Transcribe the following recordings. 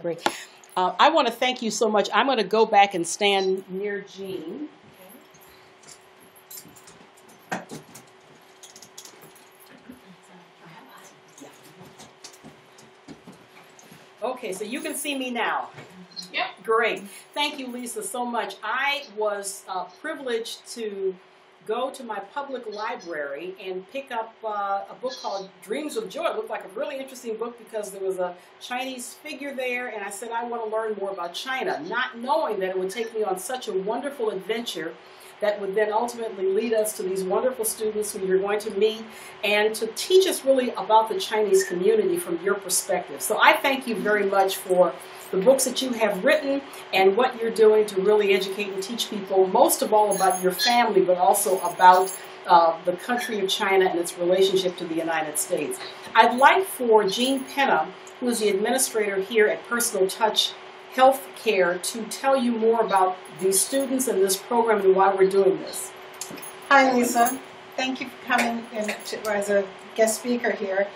Great. I want to thank you so much. I'm going to go back and stand near Jean. Okay, so you can see me now. Yep. Great. Thank you, Lisa, so much. I was privileged to go to my public library and pick up a book called Dreams of Joy. It looked like a really interesting book because there was a Chinese figure there, and I said I want to learn more about China, not knowing that it would take me on such a wonderful adventure that would then ultimately lead us to these wonderful students who you're going to meet and to teach us really about the Chinese community from your perspective. So I thank you very much for the books that you have written and what you're doing to really educate and teach people, most of all about your family, but also about the country of China and its relationship to the United States. I'd like for Jean Penna, who is the administrator here at Personal Touch Healthcare, to tell you more about these students and this program and why we're doing this. Hi, Lisa. Thank you for coming in as a guest speaker here.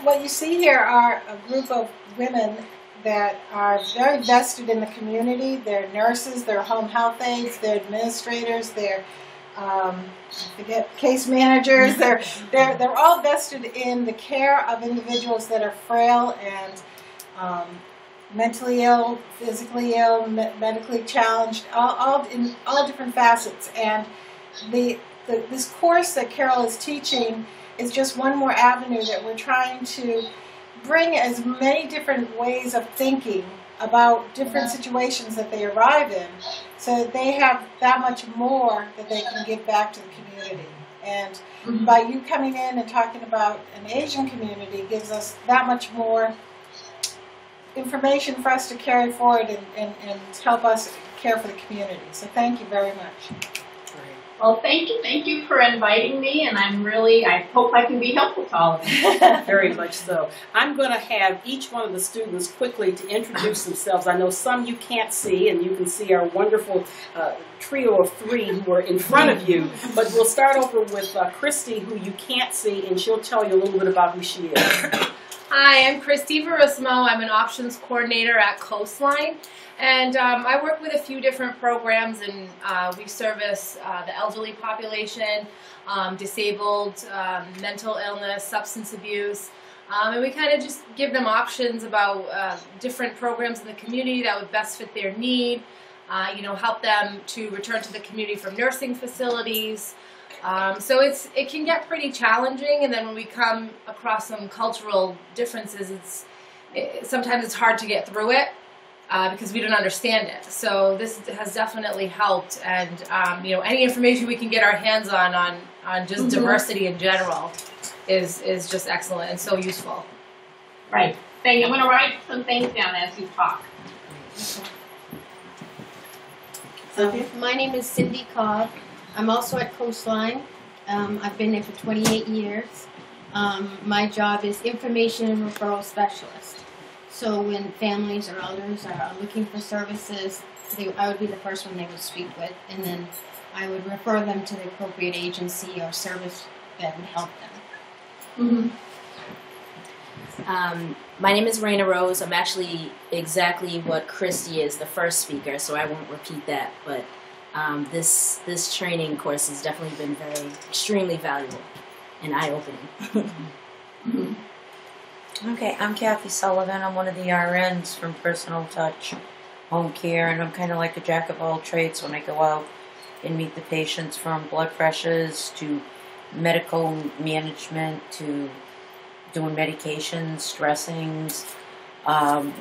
What you see here are a group of women that are very vested in the community. They're nurses, they're home health aides, they're administrators, they're case managers. They're all vested in the care of individuals that are frail and mentally ill, physically ill, medically challenged, all in all different facets. And this course that Carole is teaching is just one more avenue that we're trying to bring as many different ways of thinking about different situations that they arrive in, so that they have that much more that they can give back to the community. And by you coming in and talking about an Asian community gives us that much more information for us to carry forward and help us care for the community. So thank you very much. Well, thank you for inviting me, and I hope I can be helpful to all of you. Very much so. I'm going to have each one of the students quickly to introduce themselves. I know some you can't see, and you can see our wonderful trio of three who are in front of you. But we'll start over with Christy, who you can't see, and she'll tell you a little bit about who she is. Hi, I'm Christy Verismo. I'm an options coordinator at Coastline. And I work with a few different programs, and we service the elderly population, disabled, mental illness, substance abuse, and we kind of just give them options about different programs in the community that would best fit their need, help them to return to the community from nursing facilities. So it can get pretty challenging, and then when we come across some cultural differences, sometimes it's hard to get through it. Because we don't understand it. So this has definitely helped, and any information we can get our hands on just diversity in general is just excellent and so useful. Right. Thank you. I'm going to write some things down as you talk. My name is Cindy Cobb. I'm also at Coastline. I've been there for 28 years. My job is information and referral specialist. So when families or elders are looking for services, I would be the first one they would speak with, and then I would refer them to the appropriate agency or service that would help them. My name is Raina Rose. I'm actually exactly what Christy is, the first speaker, so I won't repeat that. But this training course has definitely been extremely valuable and eye-opening. Okay, I'm Kathy Sullivan. I'm one of the RNs from Personal Touch Home Care, and I'm kind of like a jack of all trades when I go out and meet the patients, from blood pressures to medical management to doing medications, dressings.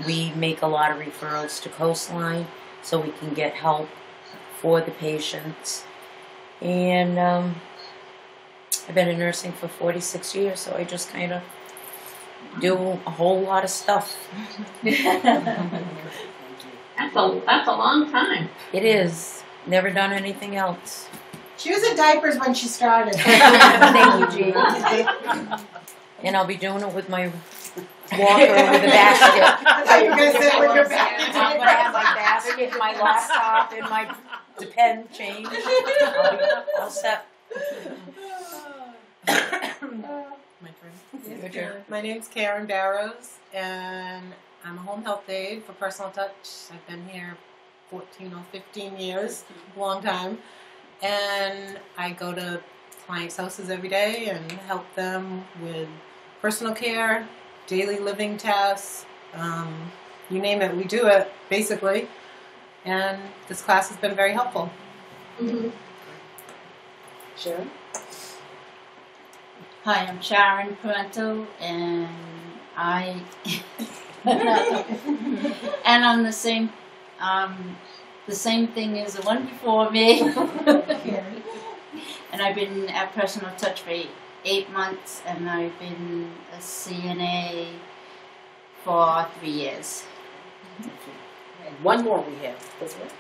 We make a lot of referrals to Coastline so we can get help for the patients. And I've been in nursing for 46 years, so I just kind of do a whole lot of stuff. That's a long time. It is. Never done anything else. She was in diapers when she started. Thank you, Jean. And I'll be doing it with my walker with a basket. You're going to sit with your basket. I'm going to have my basket, my laptop, and my pen change. I'll be all set. My name's Karen Barrows, and I'm a home health aide for Personal Touch. I've been here 14 or 15 years, a long time. And I go to clients' houses every day and help them with personal care, daily living tasks, you name it, we do it, basically. And this class has been very helpful. Mm-hmm. Sharon? Hi, I'm Sharon Parento, and and I'm the same thing as the one before me. And I've been at Personal Touch for 8 months, and I've been a CNA for 3 years. And one more we have. Desiree.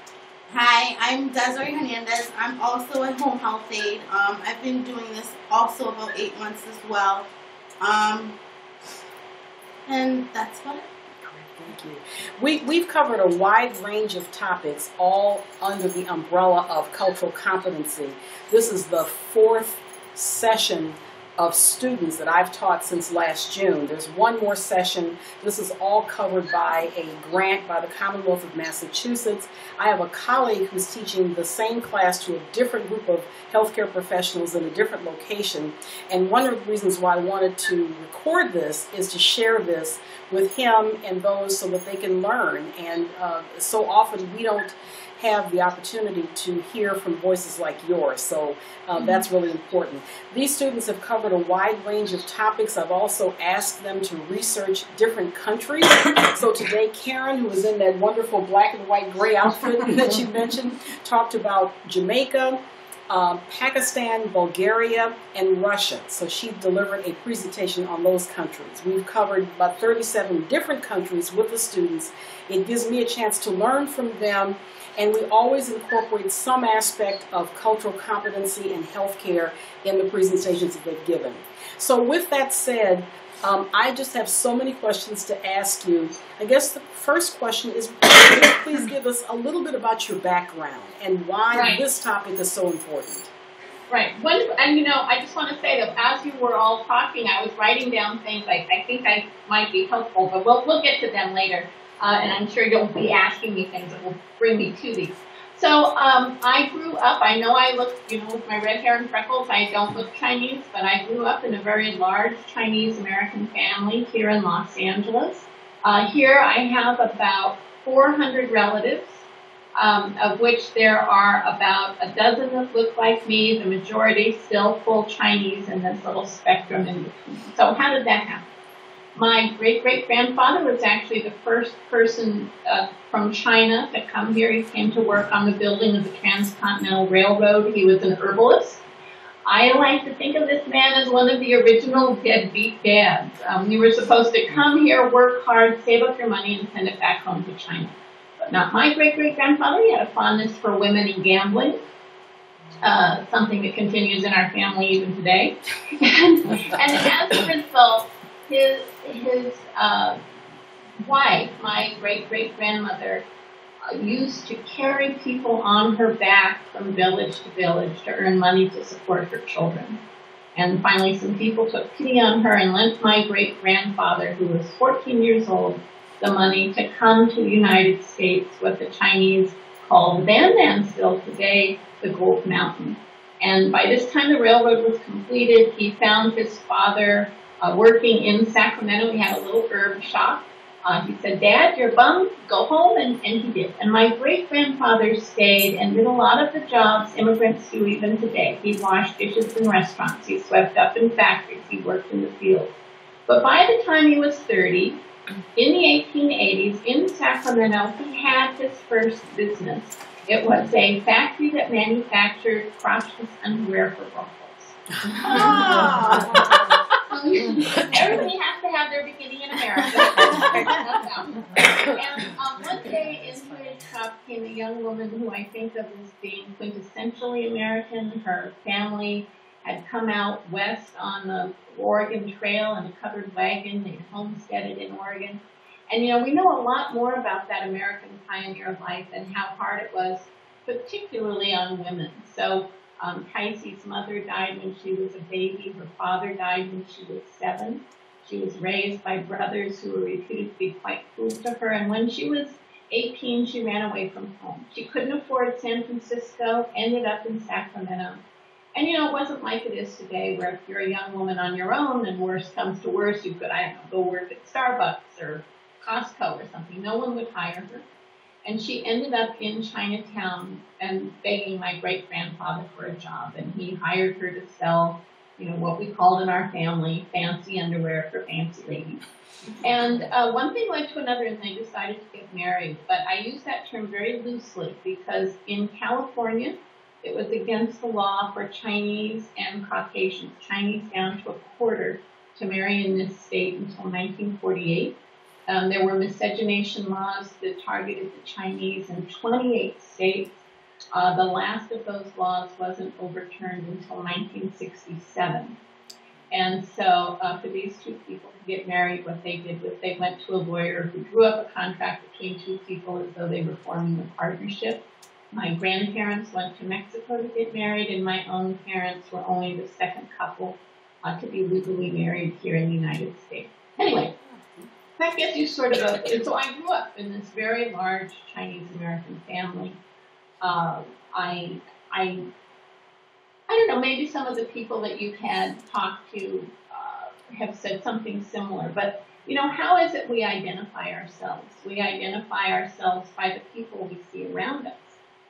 Hi, I'm Desiree Hernandez. I'm also a home health aide. I've been doing this also about 8 months as well. And that's about it. Thank you. We've covered a wide range of topics, all under the umbrella of cultural competency. This is the 4th session of students that I've taught since last June. There's one more session. This is all covered by a grant by the Commonwealth of Massachusetts. I have a colleague who's teaching the same class to a different group of healthcare professionals in a different location. And one of the reasons why I wanted to record this is to share this with him and those so that they can learn. And so often we don't have the opportunity to hear from voices like yours. So that's really important. These students have covered a wide range of topics. I've also asked them to research different countries. So today, Karen, who was in that wonderful black and white gray outfit that you mentioned, talked about Jamaica, Pakistan, Bulgaria, and Russia. So she delivered a presentation on those countries. We've covered about 37 different countries with the students. It gives me a chance to learn from them, and we always incorporate some aspect of cultural competency and healthcare in the presentations that they've given. So with that said, I just have so many questions to ask you. I guess the first question is, please give us a little bit about your background and why this topic is so important. Right. And you know, I just want to say that as you were all talking, I was writing down things I think I might be helpful, but we'll get to them later. And I'm sure you'll be asking me things that will bring me to these. So I grew up, I know I look, you know, with my red hair and freckles, I don't look Chinese, but I grew up in a very large Chinese-American family here in Los Angeles. Here I have about 400 relatives, of which there are about a dozen that look like me, the majority still full Chinese in this little spectrum in between. So how did that happen? My great-great-grandfather was actually the first person from China to come here. He came to work on the building of the Transcontinental Railroad. He was an herbalist. I like to think of this man as one of the original deadbeat dads. You were supposed to come here, work hard, save up your money, and send it back home to China. But not my great-great-grandfather. He had a fondness for women and gambling, something that continues in our family even today. And as a result, his wife, my great-great-grandmother, used to carry people on her back from village to village to earn money to support her children. And finally, some people took pity on her and lent my great-grandfather, who was 14 years old, the money to come to the United States, what the Chinese call the Bandan still today, the Gold Mountain. And by this time, the railroad was completed. He found his father working in Sacramento. He had a little herb shop. He said, "Dad, you're bummed, go home," and he did. And my great-grandfather stayed and did a lot of the jobs immigrants do even today. He washed dishes in restaurants. He swept up in factories. He worked in the fields. But by the time he was 30, in the 1880s, in Sacramento, he had his first business. It was a factory that manufactured crotchless underwear for brothels. Everybody has to have their beginning in America. And one day into his shop came a young woman who I think of as being quintessentially American. Her family had come out west on the Oregon Trail in a covered wagon. They homesteaded in Oregon. And, you know, we know a lot more about that American pioneer life and how hard it was, particularly on women. So Kaise's mother died when she was a baby. Her father died when she was 7. She was raised by brothers who were reputed to be quite cruel to her, and when she was 18, she ran away from home. She couldn't afford San Francisco, ended up in Sacramento. And, you know, it wasn't like it is today, where if you're a young woman on your own and worse comes to worse, you could, I don't know, go work at Starbucks or Costco or something. No one would hire her. And she ended up in Chinatown and begging my great-grandfather for a job. And he hired her to sell, you know, what we called in our family fancy underwear for fancy ladies. And one thing led to another, and they decided to get married. But I use that term very loosely because in California, it was against the law for Chinese and Caucasians, Chinese down to a quarter, to marry in this state until 1948. There were miscegenation laws that targeted the Chinese in 28 states. The last of those laws wasn't overturned until 1967. And so for these two people to get married, what they did was they went to a lawyer who drew up a contract between two people as though they were forming a partnership. My grandparents went to Mexico to get married, and my own parents were only the second couple to be legally married here in the United States. Anyway, that gets you sort of and so I grew up in this very large Chinese-American family. I don't know, maybe some of the people that you've had talked to have said something similar, but you know, how is it we identify ourselves? We identify ourselves by the people we see around us.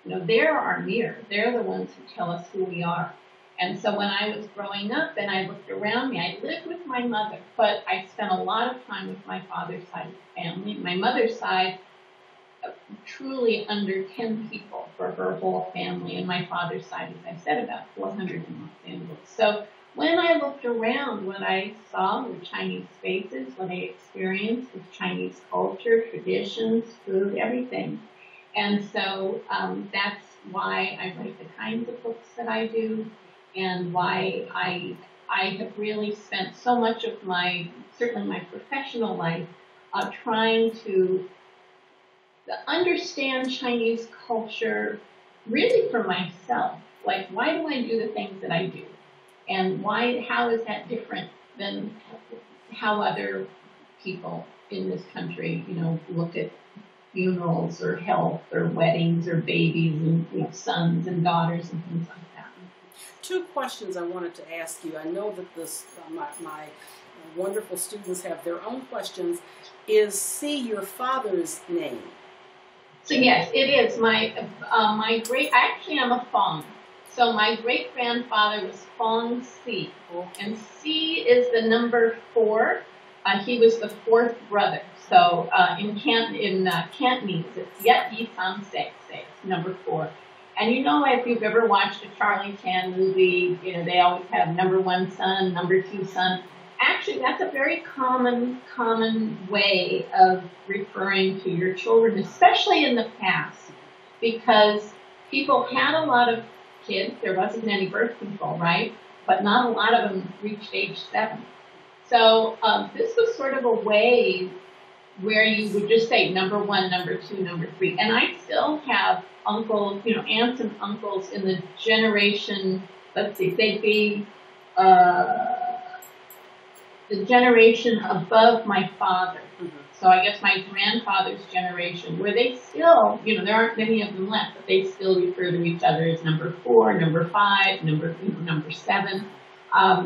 You know, they're our mirror. They're the ones who tell us who we are. And so when I was growing up and I looked around me, I lived with my mother, but I spent a lot of time with my father's side of the family. My mother's side, truly under 10 people for her whole family, and my father's side, as I said, about 400 in Los Angeles. So when I looked around, what I saw were Chinese faces, what I experienced was Chinese culture, traditions, food, everything. And so that's why I write the kinds of books that I do, and why I have really spent so much of certainly my professional life, trying to understand Chinese culture really for myself. Like, why do I do the things that I do? And how is that different than how other people in this country, you know, look at funerals or health or weddings or babies and, you know, sons and daughters and things like that. Two questions I wanted to ask you. I know that this my wonderful students have their own questions. Is C your father's name? So yes, it is. Actually I'm a Fong. So my great-grandfather was Fong C. And C is the number 4. He was the 4th brother. So in Cantonese, it's Yet Yi Sam Se, number 4. And you know, if you've ever watched a Charlie Chan movie, you know, they always have number 1 son, number 2 son. Actually, that's a very common way of referring to your children, especially in the past, because people had a lot of kids. There wasn't any birth control, right? But not a lot of them reached age 7. So this was sort of a way where you would just say number 1, number 2, number 3. And I still have uncles, you know, aunts and uncles in the generation, let's see, they'd be the generation above my father. Mm-hmm. So I guess my grandfather's generation, where they still, you know, there aren't many of them left, but they still refer to each other as number 4, number 5, number 7.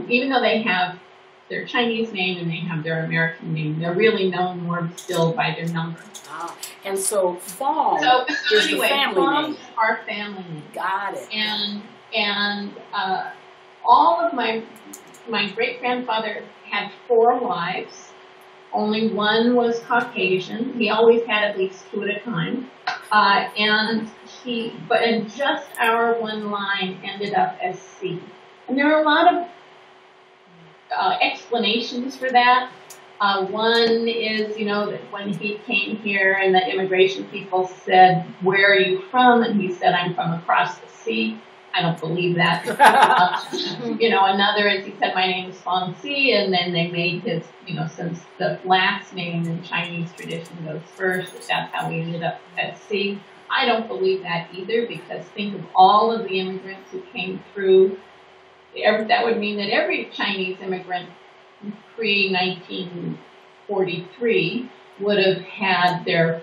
Even though they have their Chinese name and they have their American name, they're really known more still by their number. Ah, and so Fong is anyway, the family Fong's name. Our family name. Got it. And all of my great-grandfather had 4 wives. Only one was Caucasian. He always had at least 2 at a time. And just our one line ended up as C. And there are a lot of explanations for that. One is, you know, that when he came here and the immigration people said, "Where are you from?" And he said, "I'm from across the sea." I don't believe that. You know, another is he said, "My name is Fong Si," and then they made his, you know, since the last name in Chinese tradition goes first, that's how we ended up at Si. I don't believe that either, because think of all of the immigrants who came through. That would mean that every Chinese immigrant pre-1943 would have had their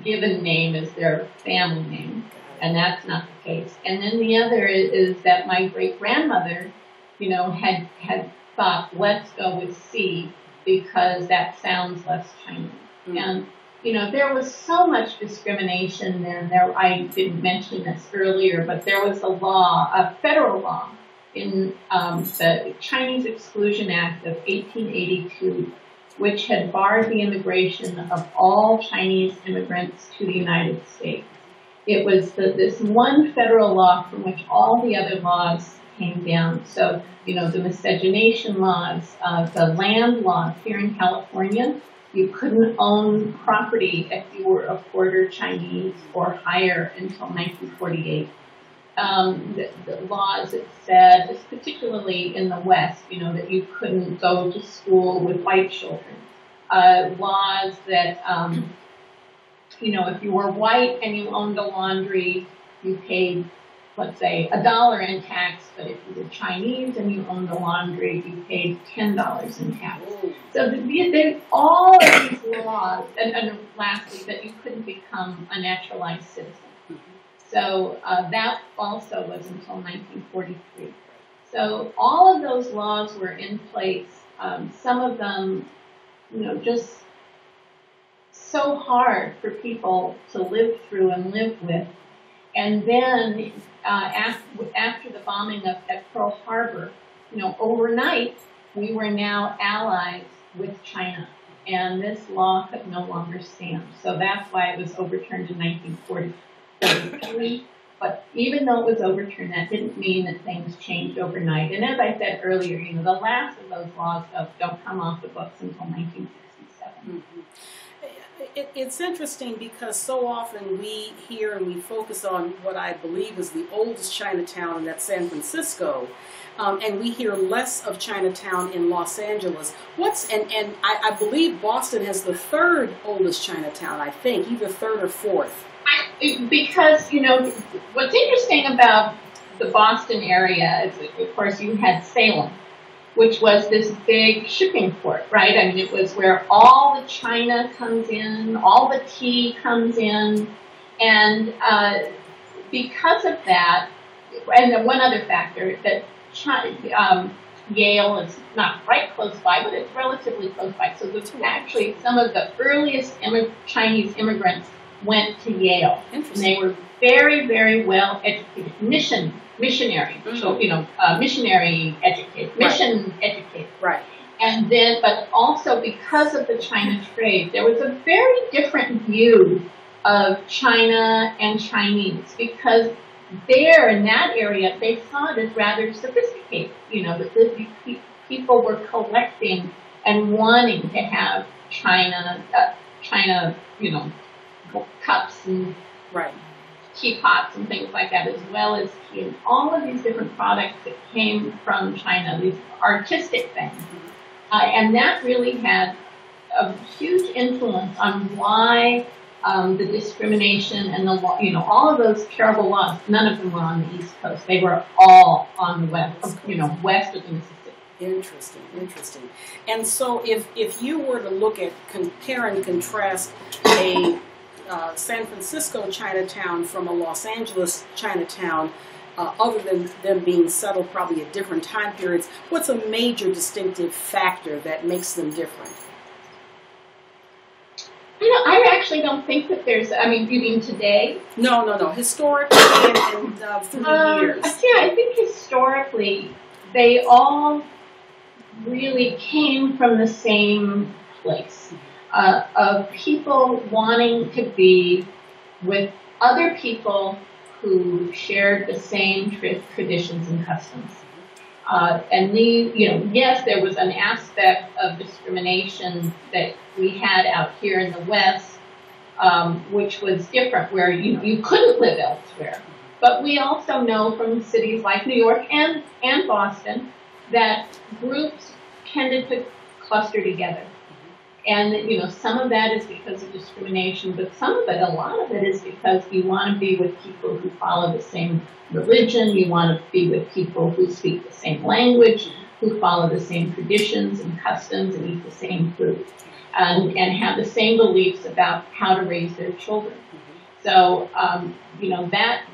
given name as their family name, and that's not the case. And then the other is that my great-grandmother, you know, had thought, let's go with C because that sounds less Chinese. Mm-hmm. And, you know, there was so much discrimination then. I didn't mention this earlier, but there was a law, a federal law, in the Chinese Exclusion Act of 1882, which had barred the immigration of all Chinese immigrants to the United States. It was this one federal law from which all the other laws came down. So, you know, the miscegenation laws, the land law here in California, you couldn't own property if you were a quarter Chinese or higher until 1948. The laws, it said, particularly in the West, you know, that you couldn't go to school with white children. Laws that, you know, if you were white and you owned a laundry, you paid, let's say, $1 in tax, but if you were Chinese and you owned a laundry, you paid $10 in tax. So all of these laws, and lastly, that you couldn't become a naturalized citizen. So that also was until 1943. So all of those laws were in place. Some of them, you know, just so hard for people to live through and live with. And then after the bombing at Pearl Harbor, you know, overnight, we were now allies with China. And this law could no longer stand. So that's why it was overturned in 1943. But even though it was overturned, that didn't mean that things changed overnight. And as I said earlier, you know, the last of those laws don't come off the books until 1967. Mm-hmm. It's interesting because so often we hear and we focus on what I believe is the oldest Chinatown, and that's San Francisco. And we hear less of Chinatown in Los Angeles. And I believe Boston has the third oldest Chinatown, I think, either third or fourth. Because, you know, what's interesting about the Boston area is, of course, you had Salem, which was this big shipping port, right? I mean, it was where all the China comes in, all the tea comes in, and because of that, and then one other factor, that Yale is not right close by, but it's relatively close by. So actually some of the earliest Chinese immigrants went to Yale, and they were very, very well educated, missionary, mm-hmm. So, you know, missionary educated, mission educated. Right. And then, but also because of the China trade, there was a very different view of China and Chinese, because there in that area, they saw it as rather sophisticated, you know, that the people were collecting and wanting to have China, you know, cups and right. teapots and things like that, as well as tea and all of these different products that came from China, these artistic things. And that really had a huge influence on why the discrimination and the law, you know, all of those terrible laws, none of them were on the East Coast. They were all on the west, you know, west of the Mississippi. Interesting. And so if you were to look at, compare and contrast a San Francisco Chinatown from a Los Angeles Chinatown, other than them being settled probably at different time periods, what's a major distinctive factor that makes them different? You know, I actually don't think that there's, I mean, you mean today? No. Historically and through the years. Yeah, I think historically they all really came from the same place. Of people wanting to be with other people who shared the same traditions and customs. And you know, yes, there was an aspect of discrimination that we had out here in the West, which was different, where you couldn't live elsewhere. But we also know from cities like New York and Boston that groups tended to cluster together. And, you know, some of that is because of discrimination, but some of it, a lot of it, is because you want to be with people who follow the same religion, you want to be with people who speak the same language, who follow the same traditions and customs and eat the same food and have the same beliefs about how to raise their children. So, you know, that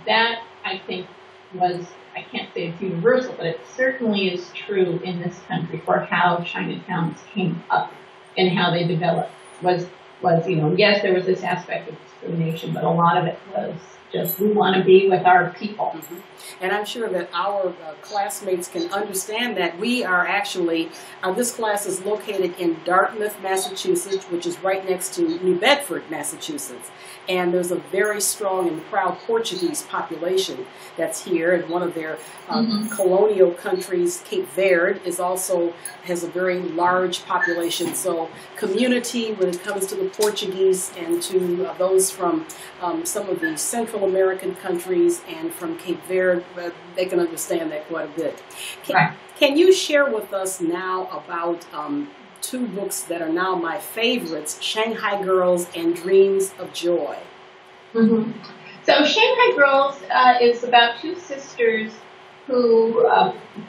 I think was, I can't say it's universal, but it certainly is true in this country for how Chinatowns came up and how they developed. Was, you know, yes, there was this aspect of discrimination, but a lot of it was just, we want to be with our people. And I'm sure that our classmates can understand that. We are actually, this class is located in Dartmouth, Massachusetts, which is right next to New Bedford, Massachusetts. And there's a very strong and proud Portuguese population that's here. And one of their colonial countries, Cape Verde, is also has a very large population. So community when it comes to the Portuguese and to those from some of the Central American countries and from Cape Verde, they can understand that quite a bit. Can you share with us now about two books that are now my favorites, Shanghai Girls and Dreams of Joy? So Shanghai Girls is about two sisters who,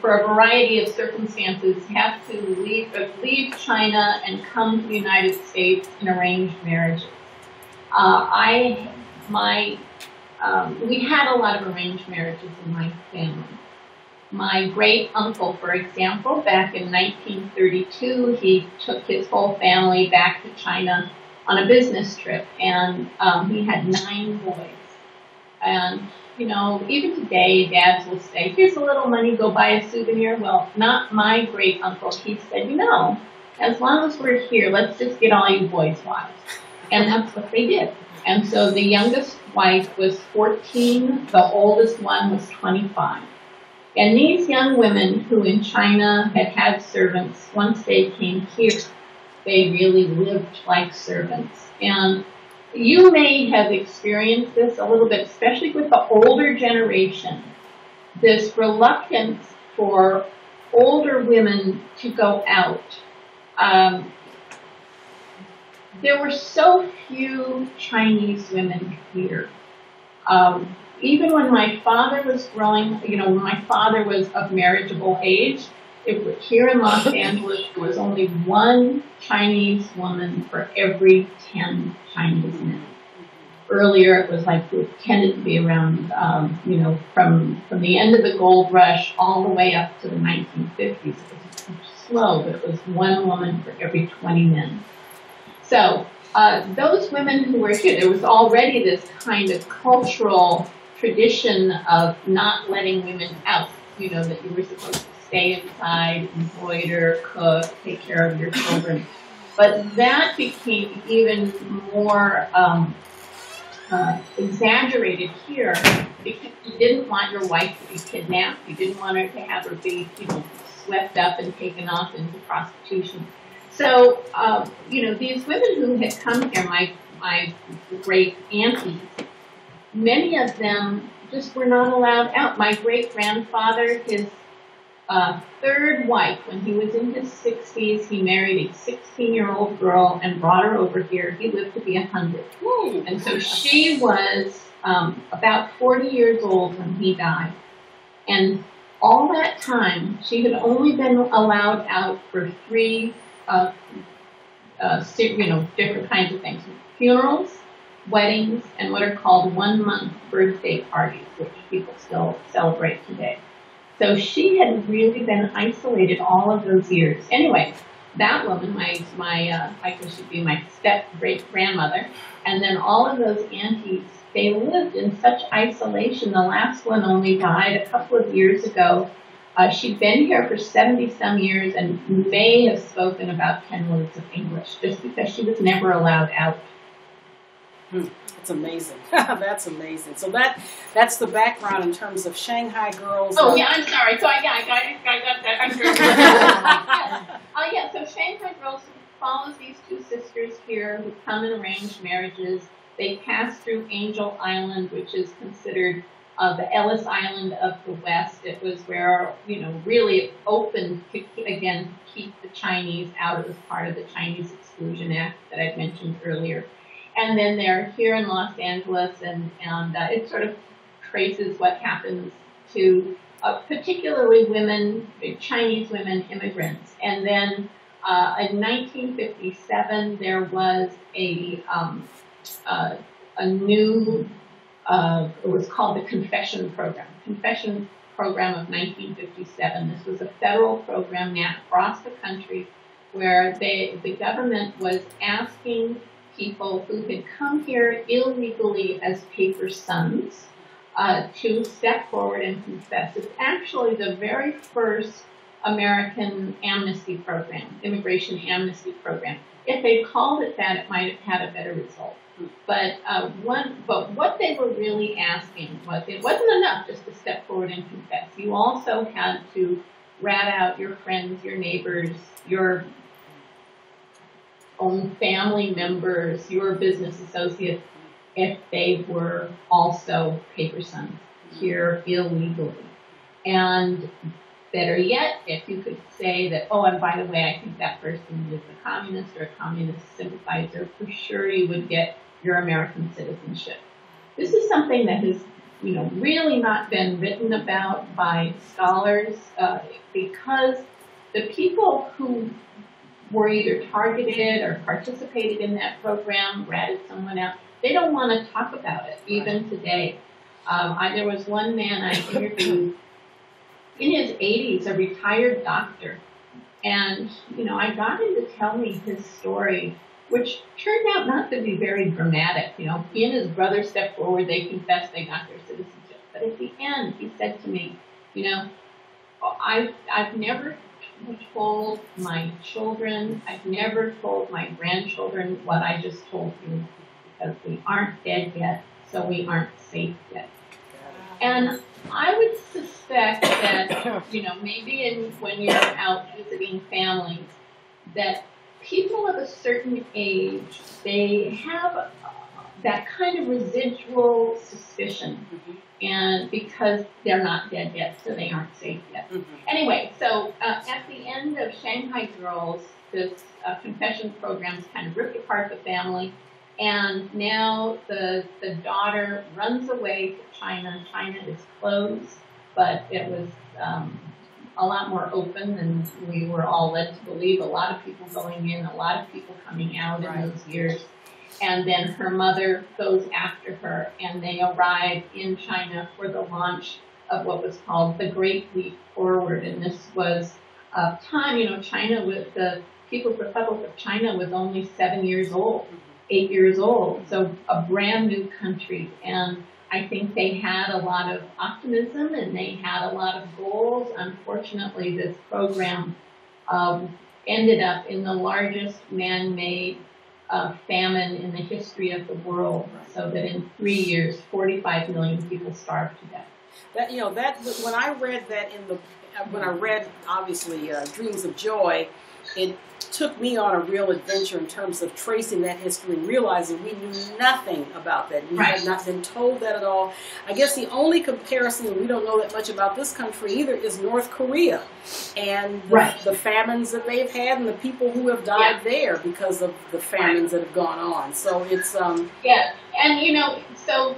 for a variety of circumstances, have to leave China and come to the United States in arranged marriages. We had a lot of arranged marriages in my family. My great uncle, for example, back in 1932, he took his whole family back to China on a business trip, and he had 9 boys. And, you know, even today, dads will say, here's a little money, go buy a souvenir. Well, not my great uncle. He said, you know, as long as we're here, let's just get all you boys wives. And that's what they did. And so the youngest wife was 14, the oldest one was 25. And these young women who in China had servants, once they came here, they really lived like servants. And you may have experienced this a little bit, especially with the older generation, this reluctance for older women to go out. There were so few Chinese women here. Even when my father was growing, you know, when my father was of marriageable age, here in Los Angeles, there was only 1 Chinese woman for every 10 Chinese men. Earlier, it was like, it tended to be around, you know, from the end of the gold rush all the way up to the 1950s. It was slow, but it was 1 woman for every 20 men. So those women who were here, there was already this kind of cultural tradition of not letting women out, you know, that you were supposed to stay inside, embroider, cook, take care of your children. But that became even more exaggerated here because you didn't want your wife to be kidnapped. You didn't want her to have her be, you know, swept up and taken off into prostitution. So, you know, these women who had come here, my great aunties, many of them just were not allowed out. My great-grandfather, his 3rd wife, when he was in his 60s, he married a 16-year-old girl and brought her over here. He lived to be 100. And so she was about 40 years old when he died. And all that time, she had only been allowed out for 3 you know, different kinds of things. Funerals, weddings, and what are called 1-month birthday parties, which people still celebrate today. So she had really been isolated all of those years. Anyway, that woman, I guess she'd be my step-great-grandmother, and then all of those aunties, they lived in such isolation. The last one only died a couple of years ago. She'd been here for 70-some years and may have spoken about 10 words of English, just because she was never allowed out. That's amazing. That's amazing. So that's the background in terms of Shanghai Girls. Oh, yeah, I'm sorry. So, I got that. Yeah, so Shanghai Girls follows these 2 sisters here who come in arranged marriages. They pass through Angel Island, which is considered the Ellis Island of the West. It was where, you know, really it opened to, again, keep the Chinese out. It was part of the Chinese Exclusion Act that I'd mentioned earlier. And then they're here in Los Angeles, and it sort of traces what happens to particularly women, Chinese women immigrants. And then in 1957, there was a new, it was called the Confession Program. Confession Program of 1957. This was a federal program now across the country where the government was asking people who had come here illegally as paper sons to step forward and confess. It's actually the very first American amnesty program, immigration amnesty program. If they called it that, it might have had a better result. But what they were really asking was, it wasn't enough just to step forward and confess. You also had to rat out your friends, your neighbors, your own family members, your business associates, if they were also paper sons here illegally. And better yet, if you could say that, oh, and by the way, I think that person is a communist or a communist sympathizer, for sure you would get your American citizenship. This is something that has, really not been written about by scholars because the people who were either targeted or participated in that program, ratted someone out, they don't want to talk about it, even today. There was one man I interviewed in his 80s, a retired doctor, and, I got him to tell me his story, which turned out not to be very dramatic. He and his brother stepped forward, they confessed, they got their citizenship. But at the end, he said to me, I've never told my children, I've never told my grandchildren what I just told you, because we aren't dead yet, so we aren't safe yet. And I would suspect that, maybe when you're out visiting families, that people of a certain age, they have that kind of residual suspicion, and because they're not dead yet, so they aren't safe yet. Anyway, so at the end of Shanghai Girls, this confession program kind of ripped apart the family, and now the daughter runs away to China. China is closed, but it was a lot more open than we were all led to believe. A lot of people going in, a lot of people coming out in those years. And then her mother goes after her, and they arrive in China for the launch of what was called the Great Leap Forward. And this was a time, China was, the People's Republic of China was only 7 years old, 8 years old, so a brand new country. And I think they had a lot of optimism and they had a lot of goals. Unfortunately, this program ended up in the largest man-made famine in the history of the world, so that in 3 years, 45 million people starved to death. That when I read that when I read obviously Dreams of Joy, it took me on a real adventure in terms of tracing that history and realizing we knew nothing about that. We had not been told that at all. I guess the only comparison, and we don't know that much about this country either, is North Korea and the famines that they've had and the people who have died there because of the famines that have gone on. So it's and so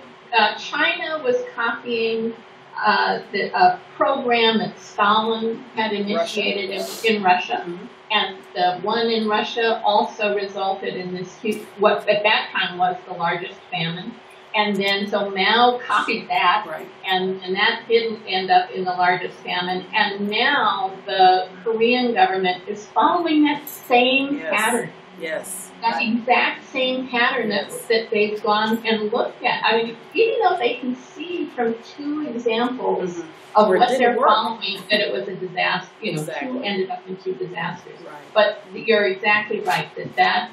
China was copying a program that Stalin had initiated in Russia. And the one in Russia also resulted in this what at that time was the largest famine. And then so Mao copied that, and that didn't end up in the largest famine. And now the Korean government is following that same pattern. That exact same pattern that they've gone and looked at. I mean, even though they can see from two examples of what they're following that it was a disaster, two ended up in two disasters. But you're exactly right that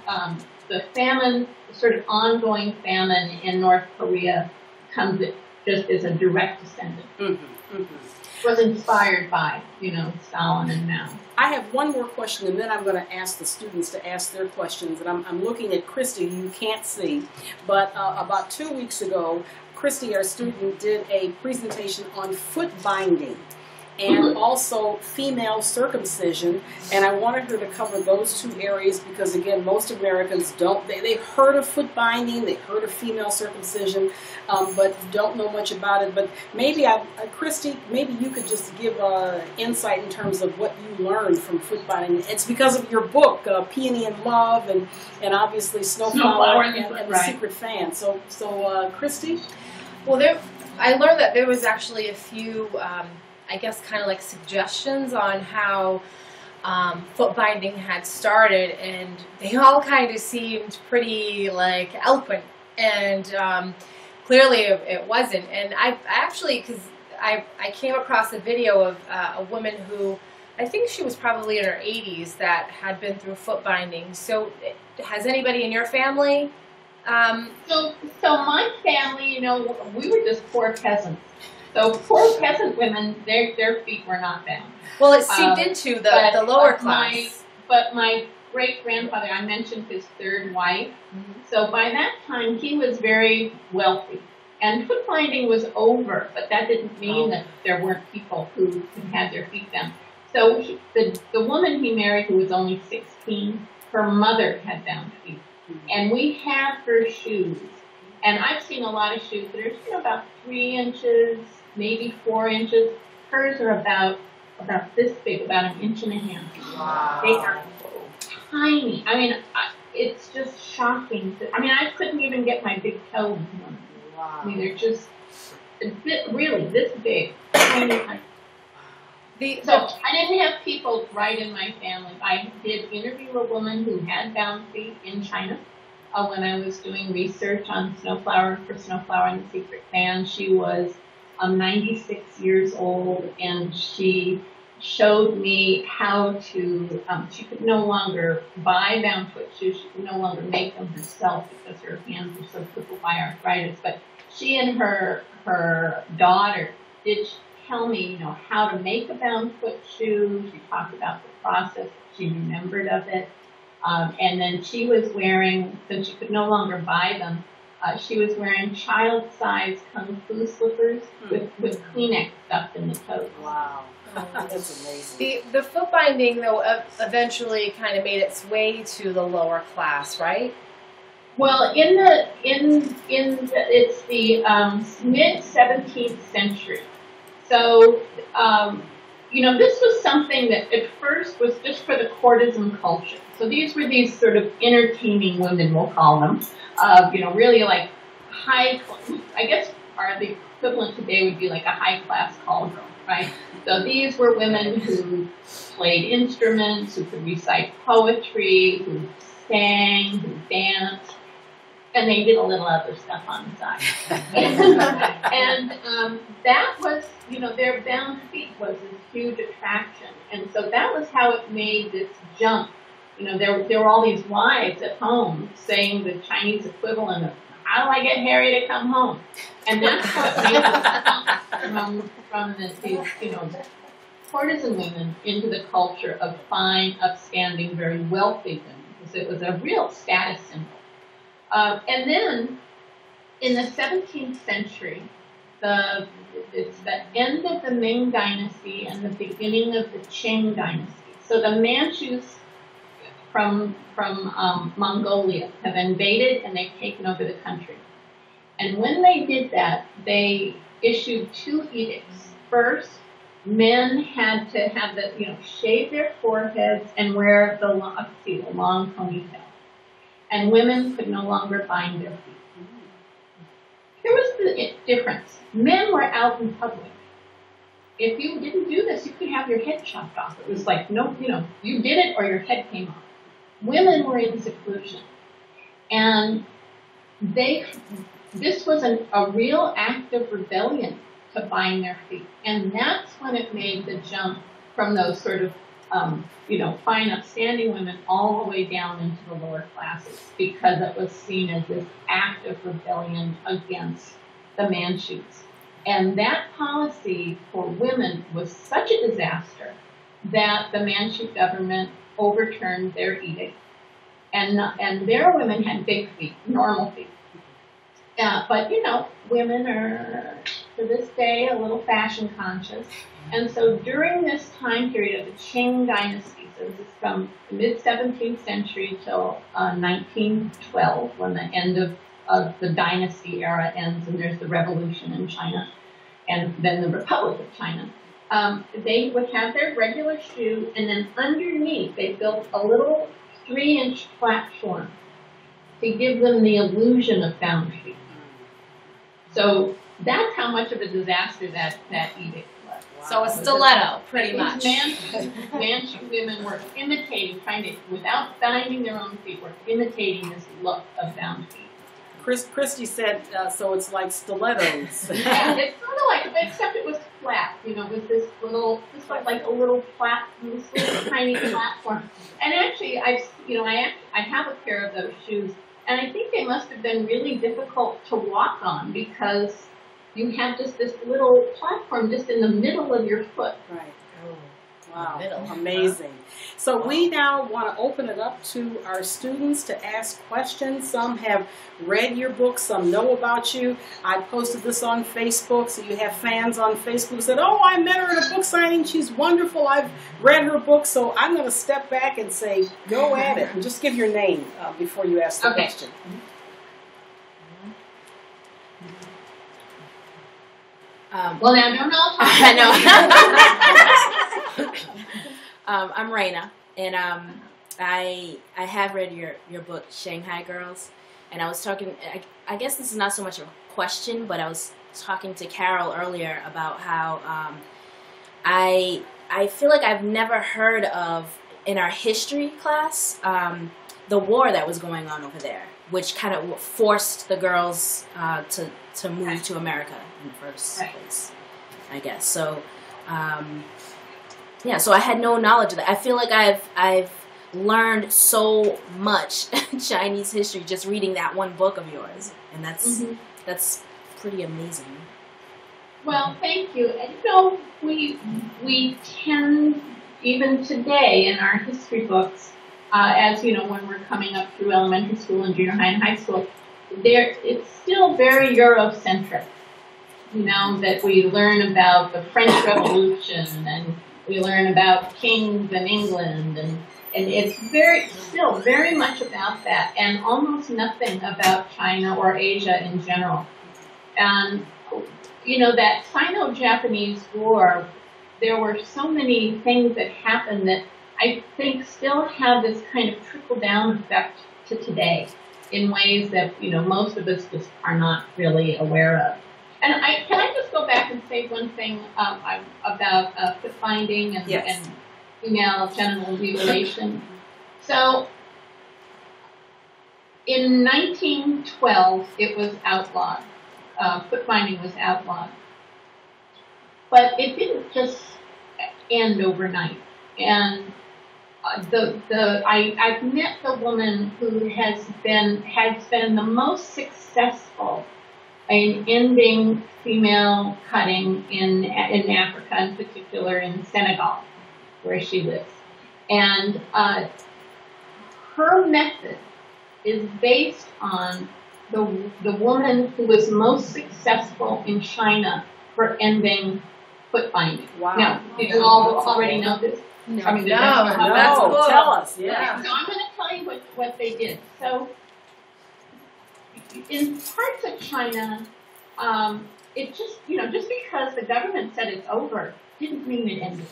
the famine, the sort of ongoing famine in North Korea, comes just as a direct descendant. Was inspired by, Stalin and Mao. I have one more question, and then I'm going to ask the students to ask their questions. And I'm looking at Christy, who you can't see. But about 2 weeks ago, Christy, our student, did a presentation on footbinding. and also female circumcision. And I wanted her to cover those two areas because, again, most Americans don't, they've heard of foot binding, they've heard of female circumcision, but don't know much about it. But maybe, Christy, maybe you could just give insight in terms of what you learned from foot binding. It's because of your book, Peony and Love, and obviously Snowflower and The Secret Fan. So Christy? Well, I learned that there was actually a few, I guess, kind of like suggestions on how foot binding had started, and they all kind of seemed pretty like eloquent, and clearly it wasn't. And I actually, because I came across a video of a woman who, I think she was probably in her 80s, that had been through foot binding. So has anybody in your family? So my family, you know, we were just poor peasants. So poor peasant women, their feet were not bound. Well, it seeped into the lower class. But my great-grandfather, I mentioned his third wife. So by that time, he was very wealthy. And foot binding was over, but that didn't mean that there weren't people who had their feet bound. So the woman he married, who was only 16, her mother had bound feet. And we had her shoes. And I've seen a lot of shoes that are about 3 inches, maybe 4 inches. Hers are about this big, about 1.5 inches. Wow. They are tiny. I mean, it's just shocking. I couldn't even get my big toe into them. Wow. I mean, they're just really this big, tiny. So I didn't have people right in my family. I did interview a woman who had bound feet in China when I was doing research on Snowflower and the Secret Fan. She was 96 years old, and she showed me how to, she could no longer buy bound foot shoes. She could no longer make them herself because her hands were so crippled by arthritis. But she and her daughter did tell me, how to make a bound foot shoe. She talked about the process. She remembered of it. And then she was wearing, since she could no longer buy them, she was wearing child-sized kung fu slippers with Kleenex stuffed in the toes. Wow. That's amazing. The foot binding, though, eventually kind of made its way to the lower class, right? Well, it's the mid-17th century. So, this was something that at first was just for the courtesan culture. So these were these sort of entertaining women, we'll call them, really like high, I guess the equivalent today would be like a high-class call girl, right? So these were women who played instruments, who could recite poetry, who sang, who danced, and they did a little other stuff on the side. And that was, their bound feet was this huge attraction. And so that was how it made this jump. There were all these wives at home saying the Chinese equivalent of, how do I get Harry to come home? And that's what made this jump from these, courtesan women into the culture of fine, upstanding, very wealthy women, because it was a real status symbol. And then, in the 17th century, it's the end of the Ming Dynasty and the beginning of the Qing Dynasty. So the Manchus from Mongolia have invaded and they've taken over the country. And when they did that, they issued 2 edicts. First, men had to have shave their foreheads and wear the long ponytail. And women could no longer bind their feet. Here was the difference. Men were out in public. If you didn't do this, you could have your head chopped off. It was like, no, you did it or your head came off. Women were in seclusion. And this was a real act of rebellion to bind their feet. And that's when it made the jump from those sort of fine, upstanding women all the way down into the lower classes, because it was seen as this act of rebellion against the Manchus. And that policy for women was such a disaster that the Manchu government overturned their edict. And their women had big feet, normal feet. But, women are to this day, a little fashion conscious. And so during this time period of the Qing dynasty, so this is from the mid-17th century till 1912, when the end of the dynasty era ends and there's the revolution in China, and then the Republic of China. They would have their regular shoe, and then underneath they built a little 3-inch platform to give them the illusion of bound feet. So that's how much of a disaster that edict was. Wow. So a stiletto, pretty much. Manchu women were imitating, trying to, without binding their own feet, were imitating this look of bound feet. Christy said, so it's like stilettos. Yeah, it's sort of like, except it was flat, you know, with this little, just like a little this little tiny platform. And actually, I have a pair of those shoes, and I think they must have been really difficult to walk on because you have just this little platform just in the middle of your foot. Right. Oh, wow. Amazing. So we now want to open it up to our students to ask questions. Some have read your book, some know about you. I posted this on Facebook, so you have fans on Facebook who said, oh, I met her at a book signing. She's wonderful. I've read her book. So I'm going to step back and say, go at it. And just give your name before you ask the question. Well, now, don't all talk. I know. I'm Raina, and I have read your book, Shanghai Girls, and I was talking, I guess this is not so much a question, but I was talking to Carole earlier about how I feel like I've never heard of, in our history class, the war that was going on over there, which kind of forced the girls to move to America in the first place, I guess. So, yeah, so I had no knowledge of that. I feel like I've learned so much Chinese history just reading that one book of yours, and that's pretty amazing. Well, thank you. And you know, we tend, even today in our history books, as you know, when we're coming up through elementary school and junior high and high school, it's still very Eurocentric. You know, that we learn about the French Revolution and we learn about kings in England, and it's still very much about that, and almost nothing about China or Asia in general. And you know, that Sino-Japanese War, there were so many things that happened that I think still have this kind of trickle-down effect to today in ways that, you know, most of us just are not really aware of. And can I just go back and say one thing about footbinding and female genital mutilation? So, in 1912, it was outlawed. Footbinding was outlawed. But it didn't just end overnight. And I've met the woman who has been the most successful in ending female cutting in Africa, in particular in Senegal, where she lives. And her method is based on the woman who was most successful in China for ending footbinding. Wow. Now, did you all already know this? No. I mean, That's cool. Tell us. Yeah. So I'm going to tell you what they did. So in parts of China, it just, you know, just because the government said it's over didn't mean it ended.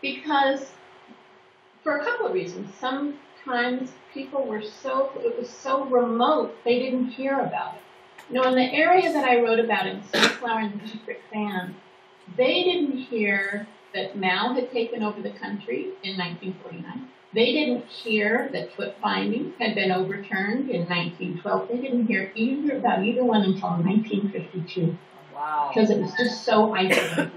Because for a couple of reasons. Sometimes people were it was so remote, they didn't hear about it. You know, in the area that I wrote about in Sunflower and the District Fan, they didn't hear that Mao had taken over the country in 1949. They didn't hear that footbinding had been overturned in 1912. They didn't hear about either one until 1952. Wow. Because it was just so isolated.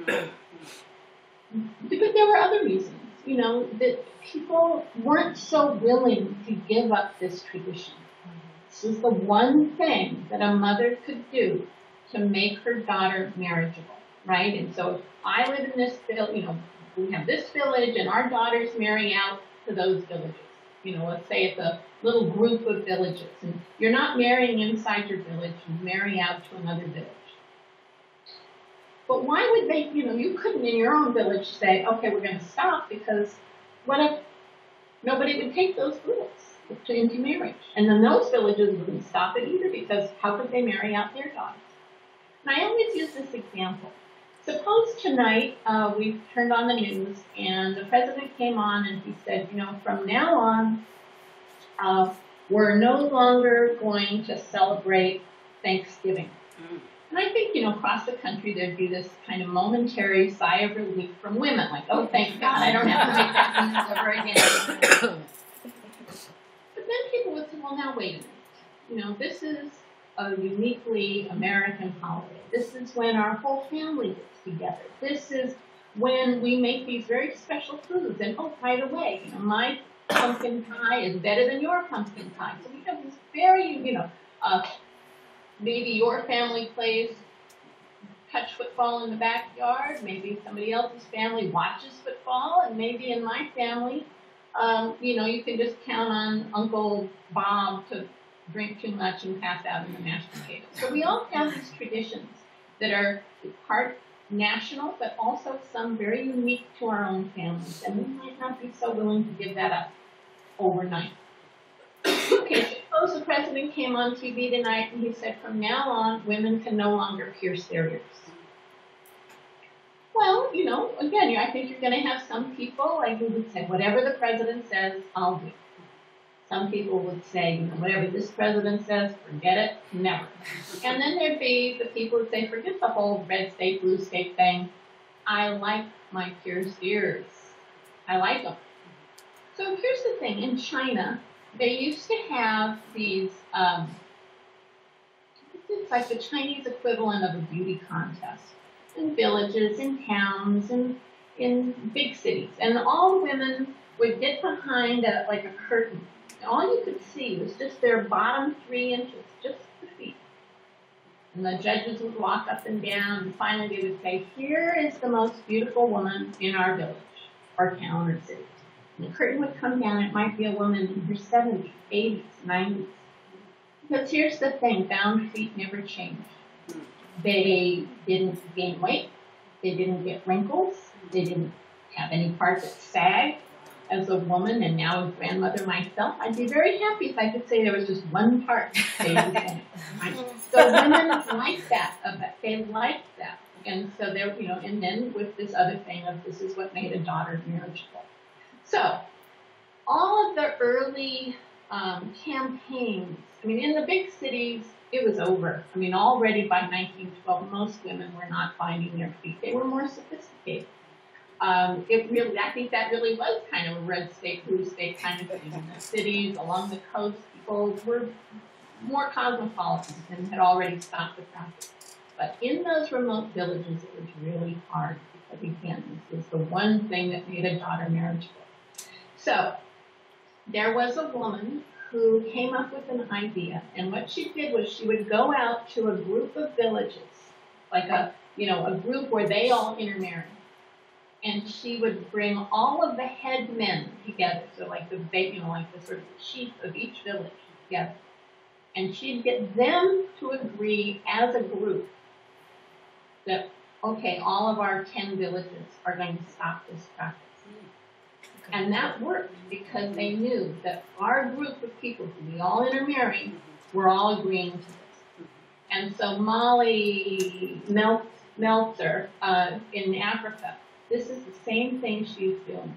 But there were other reasons, you know, that people weren't so willing to give up this tradition. This is the one thing that a mother could do to make her daughter marriageable. Right? And so if I live in this village, you know, we have this village and our daughters marry out to those villages. You know, let's say it's a little group of villages. And you're not marrying inside your village, you marry out to another village. But why would they, you couldn't in your own village say, okay, we're going to stop, because what if nobody would take those girls into marriage? And then those villages wouldn't stop it either, because how could they marry out their daughters? And I always use this example. Suppose tonight we turned on the news and the president came on and he said, from now on, we're no longer going to celebrate Thanksgiving. And I think, across the country there'd be this kind of momentary sigh of relief from women, like, oh, thank God, I don't have to make that news ever again. But then people would say, well, now wait a minute. This is a uniquely American holiday. This is when our whole family gets together. This is when we make these very special foods. And, oh, by the way, my pumpkin pie is better than your pumpkin pie. So we have this very, maybe your family plays touch football in the backyard. Maybe somebody else's family watches football. And maybe in my family, you can just count on Uncle Bob to drink too much and pass out in the mashed potatoes. So we all have these traditions that are part national, but also some very unique to our own families. And we might not be so willing to give that up overnight. Okay, suppose the president came on TV tonight and he said, from now on, women can no longer pierce their ears. Well, again, I think you're going to have some people who would say, whatever the president says, I'll do. Some people would say, whatever this president says, forget it, never. And then there'd be the people who say, forget the whole red state, blue state thing. I like my pierced ears. I like them. So here's the thing. In China, they used to have these, it's like the Chinese equivalent of a beauty contest in villages, in towns, in big cities. And all the women would get behind a curtain. All you could see was just their bottom 3 inches, just the feet. And the judges would walk up and down, and finally they would say, here is the most beautiful woman in our village, or town, or city. And the curtain would come down, it might be a woman in her 70s, 80s, 90s. Because here's the thing, bound feet never changed. They didn't gain weight, they didn't get wrinkles, they didn't have any part that sagged. As a woman and now a grandmother myself, I'd be very happy if I could say there was just one part that stayed the same. So women like that. They liked that. And so there, and then with this other thing of this is what made a daughter marriageable. So all of the early campaigns, in the big cities, it was over. Already by 1912, most women were not binding their feet. They were more sophisticated. I think that really was kind of a red state, blue state kind of thing. In the cities, along the coast, people were more cosmopolitan and had already stopped the practice. But in those remote villages, it was really hard because, again, this was the one thing that made a daughter marriageable. So there was a woman who came up with an idea, and what she did was she would go out to a group of villages, like a group where they all intermarried. And she would bring all of the head men together, so like the sort of chief of each village together. And she'd get them to agree as a group that, okay, all of our 10 villages are going to stop this practice. And that worked because they knew that our group of people who we all intermarried were all agreeing to this. And so Molly Meltzer in Africa, this is the same thing she's doing,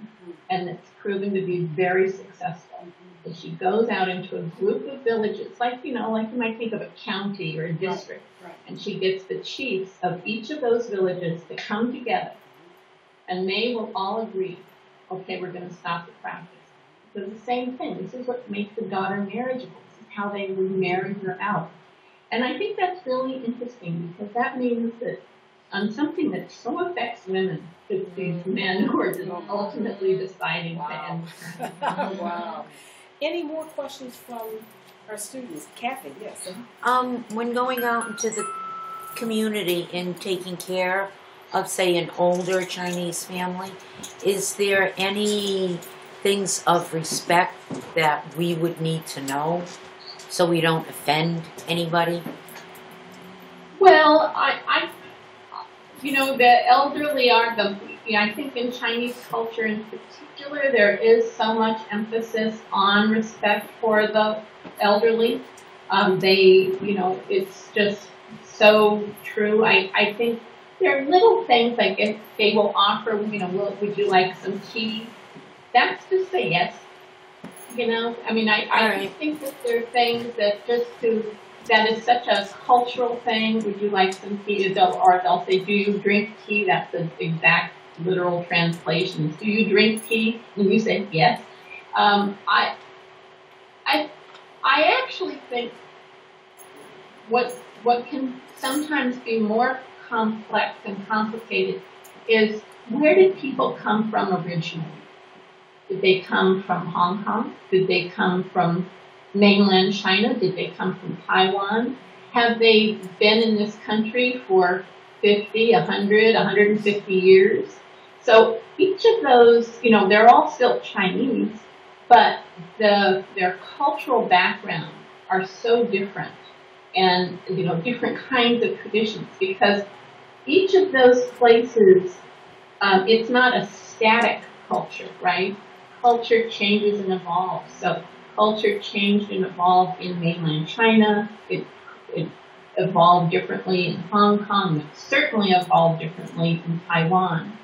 and it's proven to be very successful. That she goes out into a group of villages, like you might think of a county or a district, and she gets the chiefs of each of those villages to come together, and they will all agree, okay, we're going to stop the practice. So the same thing. This is what makes the daughter marriageable. This is how they would marry her out. And I think that's really interesting because that means that on something that so affects women, it's these men who are just ultimately deciding to end the practice. Wow. Any more questions from our students? Kathy, yes. When going out into the community and taking care of, say, an older Chinese family, is there any things of respect that we would need to know so we don't offend anybody? Well, you know, the elderly are I think in Chinese culture in particular, there is so much emphasis on respect for the elderly. You know, it's just so true. I think there are little things like if they will offer, you know, would you like some tea? That's just a yes. You know, I mean, I think that there are things that that is such a cultural thing. Would you like some tea? Or they'll say, do you drink tea? That's the exact literal translation. Do you drink tea? And you say yes. I actually think what can sometimes be more complex and complicated is where did people come from originally? Did they come from Hong Kong? Did they come from mainland China? Did they come from Taiwan? Have they been in this country for 50, 100, 150 years? So each of those, you know, they're all still Chinese, but their cultural backgrounds are so different, and, you know, different kinds of traditions, because each of those places, it's not a static culture, right? Culture changes and evolves. So culture changed and evolved in mainland China. It evolved differently in Hong Kong. It certainly evolved differently in Taiwan.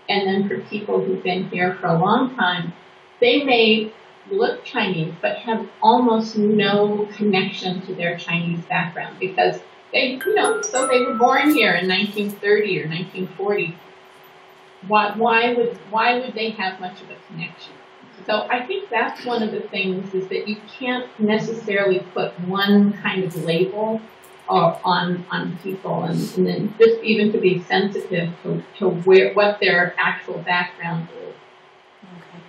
And then for people who've been here for a long time, they may look Chinese but have almost no connection to their Chinese background because they, you know, so they were born here in 1930 or 1940. Why would they have much of a connection? So I think that's one of the things, is that you can't necessarily put one kind of label on people, and then just even to be sensitive to what their actual background is. Okay.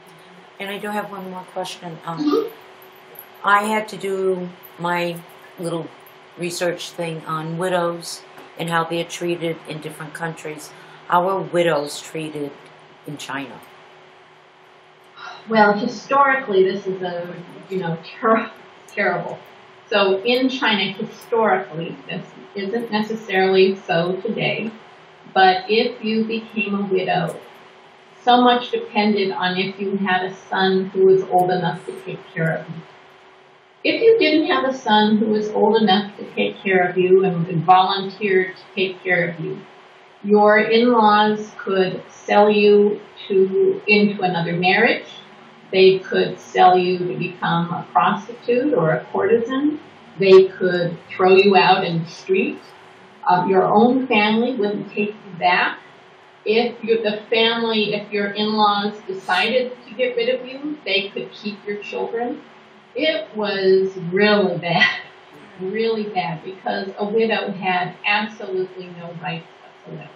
And I do have one more question. I had to do my little research thing on widows and how they're treated in different countries. How are widows treated in China? Well, historically, this is terrible. So in China, historically, this isn't necessarily so today, but if you became a widow, so much depended on if you had a son who was old enough to take care of you. If you didn't have a son who was old enough to take care of you and volunteered to take care of you, your in-laws could sell you into another marriage. They could sell you to become a prostitute or a courtesan. They could throw you out in the street. Your own family wouldn't take you back. If your in-laws decided to get rid of you, they could keep your children. It was really bad, because a widow had absolutely no rights whatsoever.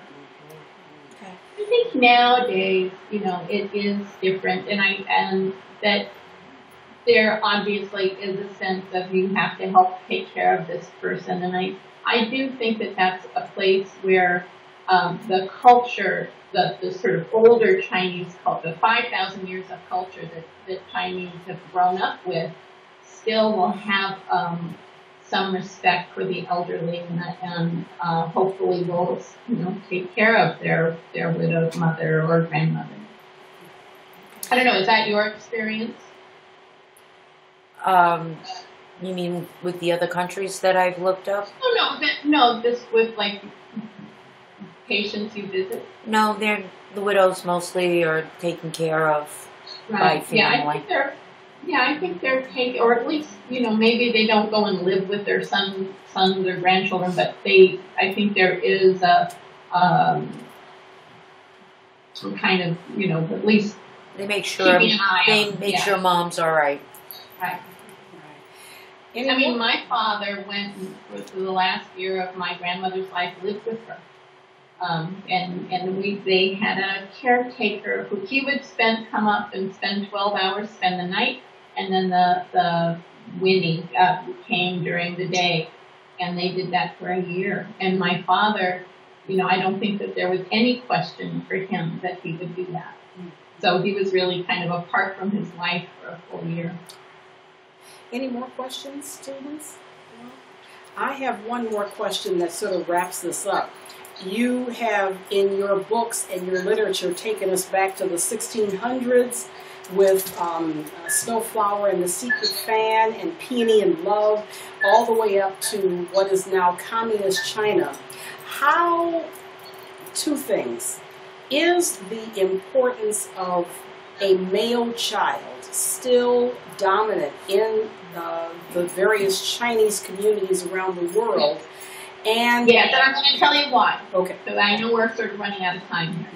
I think nowadays, you know, it is different, and that there obviously is a sense of you have to help take care of this person, and I do think that that's a place where the culture, the sort of older Chinese culture, the 5,000 years of culture that Chinese have grown up with, still will have some respect for the elderly, and hopefully will, you know, take care of their widowed mother or grandmother. I don't know. Is that your experience? You mean with the other countries that I've looked up? Oh, no, just with like patients you visit. No, the widows mostly are taken care of by family. I think they're taken, or at least, you know, maybe they don't go and live with their sons or grandchildren, but I think there is some kind of, you know, at least they make sure sure mom's all right. Right. I mean, my father went for the last year of my grandmother's life, lived with her. They had a caretaker who he would come up and spend 12 hours, spend the night, and then the Winnie came during the day, and they did that for a year. And my father, you know, I don't think that there was any question for him that he would do that. So he was really kind of apart from his wife for a full year. Any more questions, students? I have one more question that sort of wraps this up. you have in your books and your literature taken us back to the 1600s with Snowflower and the Secret Fan and Peony and Love, all the way up to what is now communist China. How, two things, is the importance of a male child still dominant in the various Chinese communities around the world? And yes, and I'm going to tell you why. Okay. Because I know we're sort of running out of time here.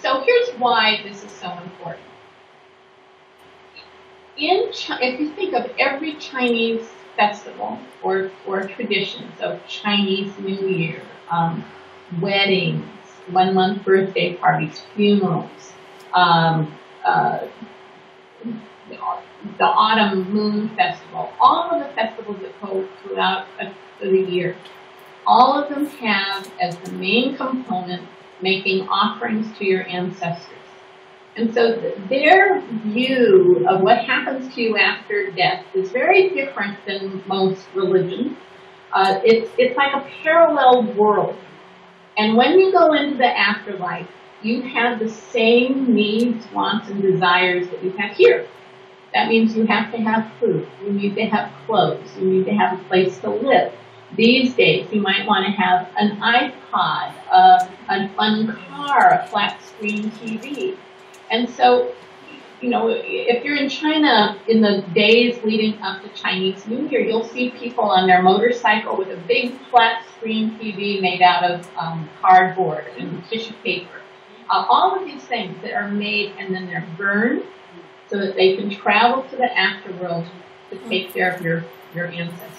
So here's why this is so important. If you think of every Chinese festival or tradition, so Chinese New Year, weddings, 1 month birthday parties, funerals, the Autumn Moon Festival, all of the festivals that go throughout the year, all of them have as the main component making offerings to your ancestors. And so their view of what happens to you after death is very different than most religions. It's like a parallel world. And when you go into the afterlife, you have the same needs, wants, and desires that you have here. That means you have to have food, you need to have clothes, you need to have a place to live. These days, you might want to have an iPod, a fun car, a flat screen TV. And so, you know, if you're in China in the days leading up to Chinese New Year, you'll see people on their motorcycle with a big flat screen TV made out of cardboard and tissue paper. All of these things that are made and then they're burned so that they can travel to the afterworld to take care of your ancestors.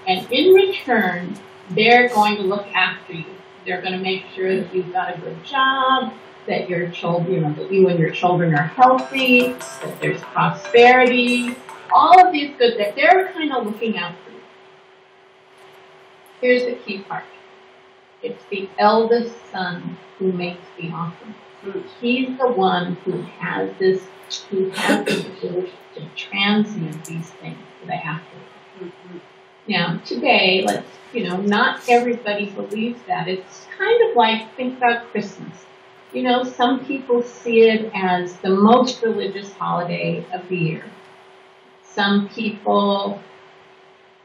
And in return, they're going to look after you. They're going to make sure that you've got a good job, that your children, that you and your children are healthy, that there's prosperity, all of these good things. They're kind of looking out for you. Here's the key part. It's the eldest son who makes the offering. He's the one who has the ability to transmit these things to the afterlife. Now, today, not everybody believes that. It's kind of like, think about Christmas. You know, some people see it as the most religious holiday of the year. Some people,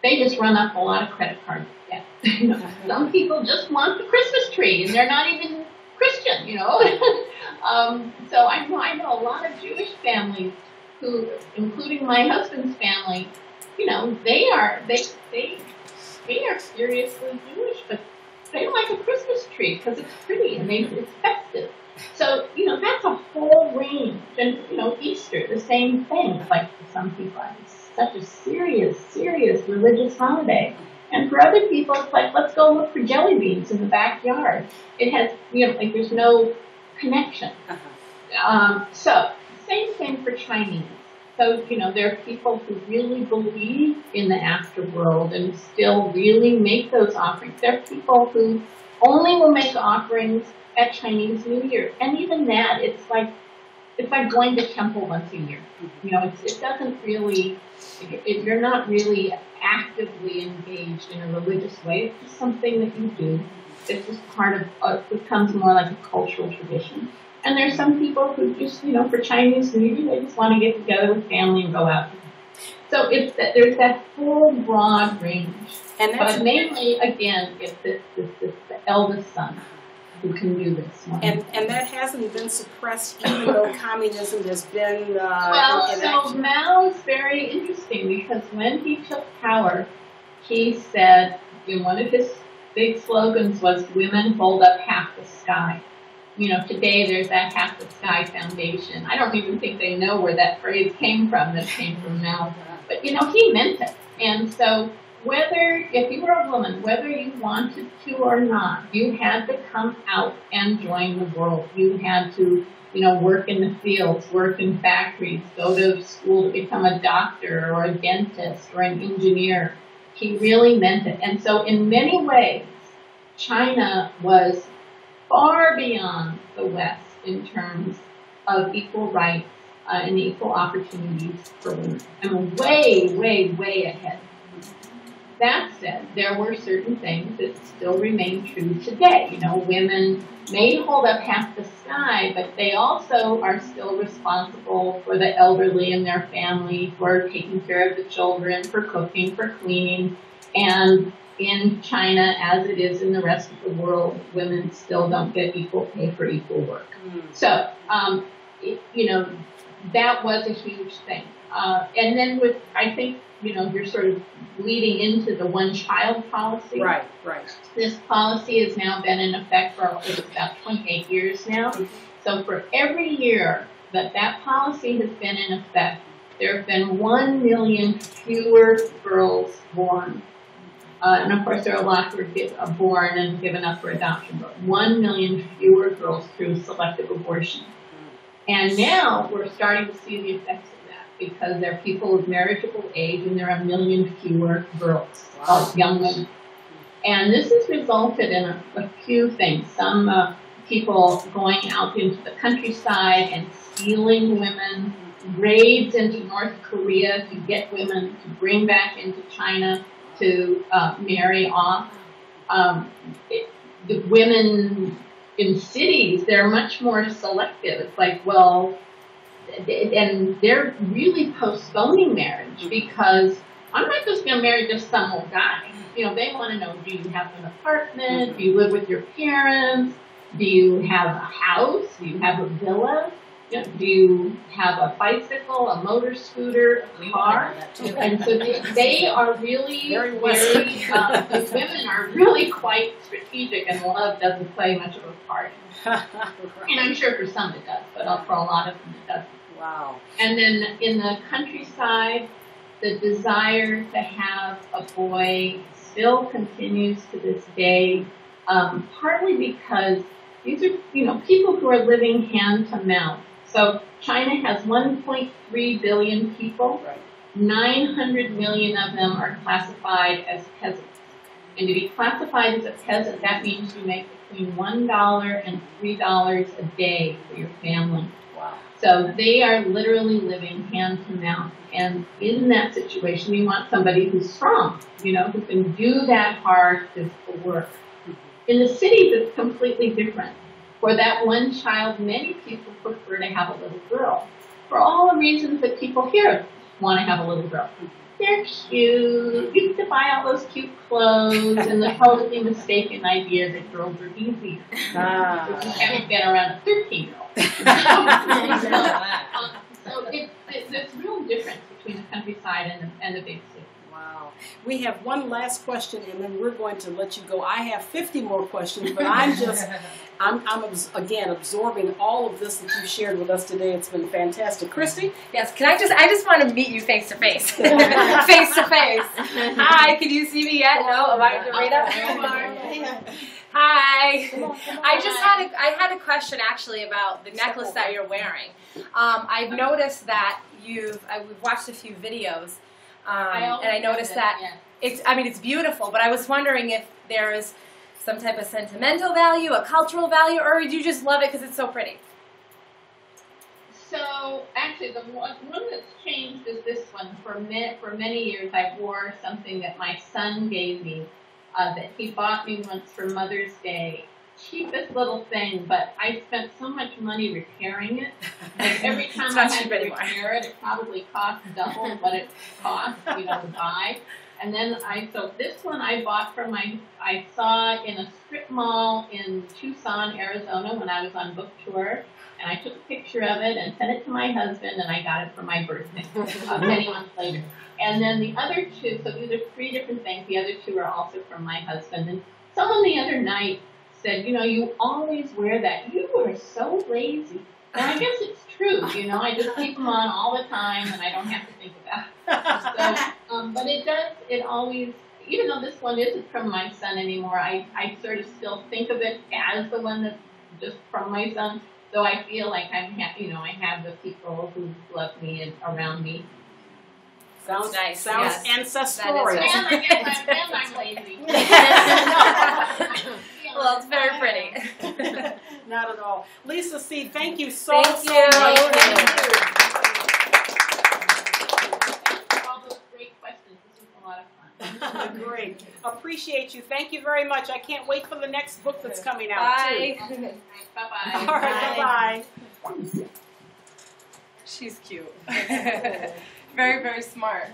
they just run up a lot of credit card debt. Some people just want the Christmas tree, and they're not even Christian, So I know a lot of Jewish families who, including my husband's family, they are seriously Jewish, but they like a Christmas tree because it's pretty and it's festive. So, that's a whole range. And, Easter, the same thing. Like for some people, it's such a serious religious holiday. And for other people, it's like, let's go look for jelly beans in the backyard. It has, there's no connection. So, same thing for Chinese. So, there are people who really believe in the afterworld and still really make those offerings. There are people who only will make offerings at Chinese New Year. And even that, it's like going to temple once a year. It doesn't really, you're not really actively engaged in a religious way. It's just something that you do. It's just part of, it becomes more like a cultural tradition. And there's some people who just, for Chinese New Year, they just want to get together with family and go out. So there's that whole broad range. But mainly, again, it's the eldest son who can do this. And that hasn't been suppressed even though communism has been so Mao is very interesting because when he took power, he said, one of his big slogans was, women hold up half the sky. Today there's that Half the Sky Foundation. I don't even think they know where that phrase came from. That came from Mao. But, he meant it. And so if you were a woman, whether you wanted to or not, you had to come out and join the world. You had to, work in the fields, work in factories, go to school to become a doctor or a dentist or an engineer. He really meant it. And so in many ways, China was far beyond the West in terms of equal rights and equal opportunities for women. And way, way, way ahead. that said, there were certain things that still remain true today. You know, women may hold up half the sky, but they also are still responsible for the elderly in their family, for taking care of the children, for cooking, for cleaning. And in China, as it is in the rest of the world, women still don't get equal pay for equal work. So, you know, that was a huge thing. And then with, I think, you know, you're sort of leading into the one-child policy. Right. This policy has now been in effect for about 28 years now. So for every year that that policy has been in effect, there have been 1 million fewer girls born. And of course, there are a lot who are born and given up for adoption, but 1 million fewer girls through selective abortion. And now we're starting to see the effects of that because there are people of marriageable age and there are 1 million fewer girls, young women. And this has resulted in a few things. Some people going out into the countryside and stealing women, raids into North Korea to get women to bring back into China to marry off. The women in cities, they're much more selective. It's like, well, and they're really postponing marriage because I'm not just going to marry just some old guy. You know, they want to know, do you have an apartment? Do you live with your parents? Do you have a house? Do you have a villa? You know, do you have a bicycle, a motor scooter, a car? And so they are really very the women are really quite strategic, and love doesn't play much of a part. And I'm sure for some it does, but for a lot of them it doesn't. Wow. And then in the countryside, the desire to have a boy still continues to this day, partly because these are, you know, people who are living hand to mouth. So China has 1.3 billion people. 900 million of them are classified as peasants. And to be classified as a peasant, that means you make between $1 and $3 a day for your family. Wow. So they are literally living hand to mouth. And in that situation, you want somebody who's strong, you know, who can do that hard physical work. In the cities, it's completely different. For that one child, many people prefer to have a little girl. For all the reasons that people here want to have a little girl. They're cute, you get to buy all those cute clothes, and the totally mistaken idea that girls are easier. Having been around a 13-year-old. So it's this real difference between the countryside and the big city. Wow. We have one last question, and then we're going to let you go. I have 50 more questions, but I'm again absorbing all of this that you shared with us today. It's been fantastic. Christy? Yes, I just want to meet you face to face. Face to face. Hi, can you see me yet? No? Am I Dorita? Hi. I had a question actually about the necklace that you're wearing. I've noticed that we've watched a few videos. And I noticed that it's beautiful, but I was wondering if there is some type of sentimental value, a cultural value, or do you just love it because it's so pretty? So actually, the one that's changed is this one. For many years, I wore something that my son gave me, that he bought me once for Mother's Day. Cheapest little thing, but I spent so much money repairing it. Like every time I had to repair it, it probably cost double what it cost, you know, to buy. And then so this one I bought from I saw in a strip mall in Tucson, Arizona when I was on book tour. And I took a picture of it and sent it to my husband, and I got it for my birthday many months later. And then the other two, so these are 3 different things. The other 2 are also from my husband. And someone the other night said, you know, you always wear that. You are so lazy. And I guess it's true, you know. I just keep them on all the time, and I don't have to think about it. So, but it always, even though this one isn't from my son anymore, I sort of still think of it as the one that's just from my son. So I feel like I have the people who love me and around me. Sounds nice. Sounds ancestral. And I'm lazy. Well, it's very pretty. Not at all. Lisa C., thank you so much. Thank you for all those great questions. This was a lot of fun. Great. Appreciate you. Thank you very much. I can't wait for the next book that's coming out, Bye. too. Bye-bye. All right, bye-bye. She's cute. Very, very smart.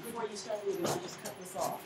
Before you start reading, I'll just cut this off.